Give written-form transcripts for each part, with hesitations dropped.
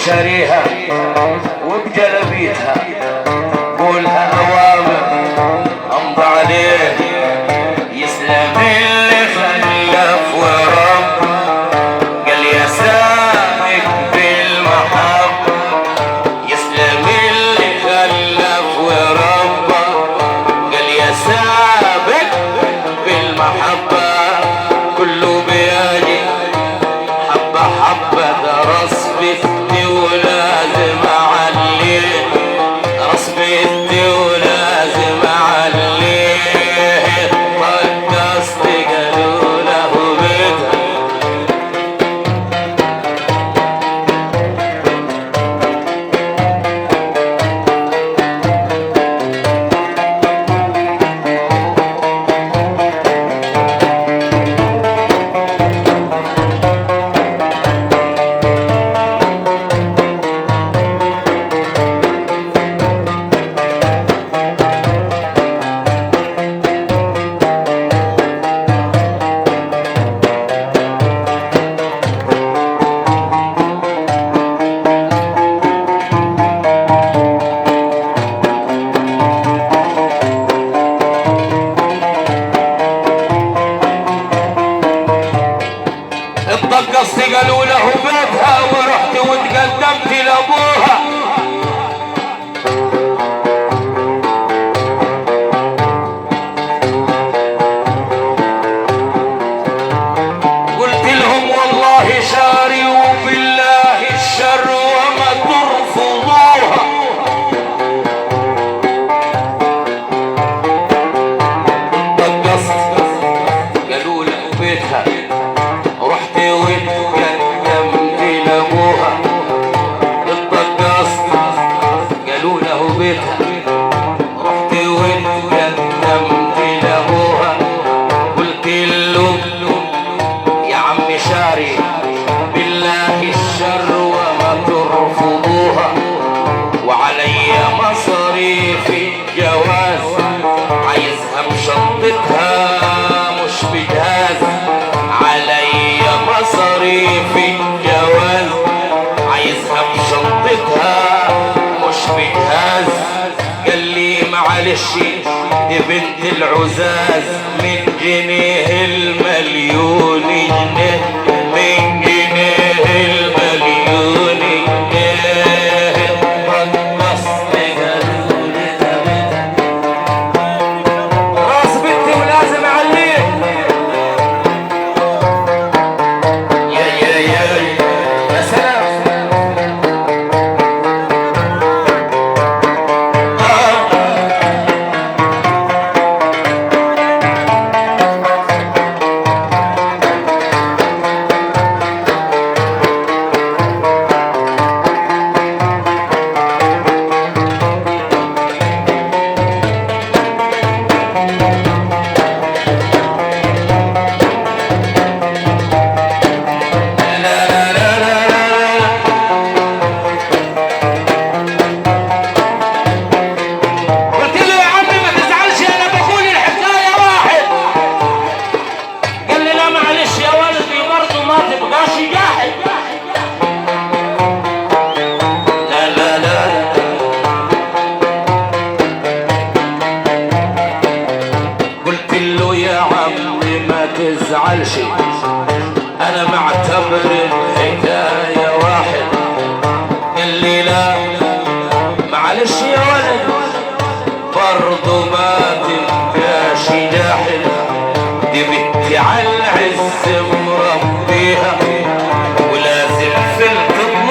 شاريها وبجلبيتها قولها اوامر امضى عليه يسلم اللي خلف ورب قال يا سابق بالمحبة يسلم اللي خلف ورب قال يا سابق بالمحبة كله بيالي حبة حبة درس بيتي ولازم اعليه درس بيتي ولازم اعليه رقصت قالوا له بيتها اتطقصت قالوا له بيتها ورحت وتقدمت لابوها قلت لهم والله شاري وبالله الشر وما ترفضوها اتطقصت قالوا له بيتها رحت واتقدمت لابوها اتطقصت قالوا له بيتها رحت واتقدمت لابوها قلت له يا عم شاري بالله الشر وما ترفضوها وعلي مصاريف الجواز عايزها بشنطتها مش بجاز علي مصاريف الجواز عايزها بشنطتها مش بجهاز قال لي معلش دي بنت العزاز من جنيه المليون جنيه من جنيه المليون جنيه رقصت قالوا لي ده بنت راس بنتي ولازم اعليه يا سلام تزعلش انا معتبر الحكاية واحد اللي لا معلش يا ولد برضو ما تبقاش جاحد دي بنتي على العز مربيها ولازم في القطن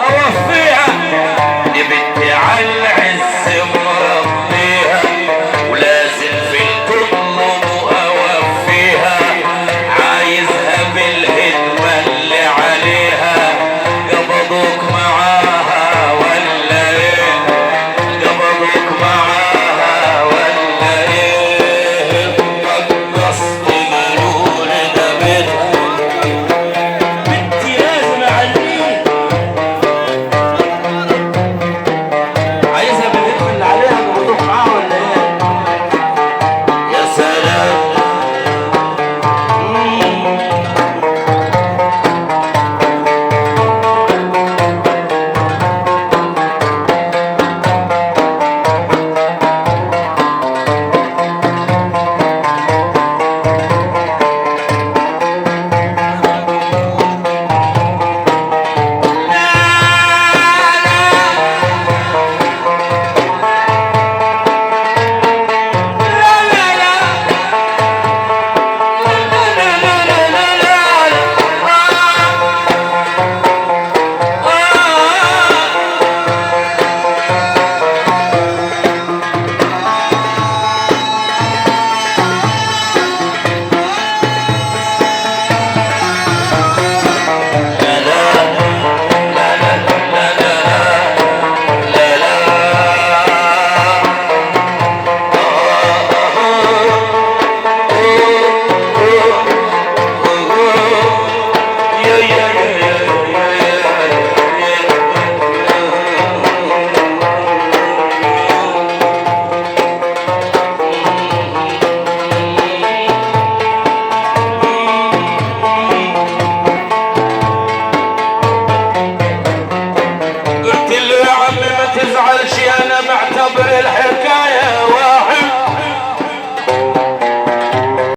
اوفيها دي بنتي على العز مربيها ولازم في القطن اوفيها قلت له يا عمي ما تزعلش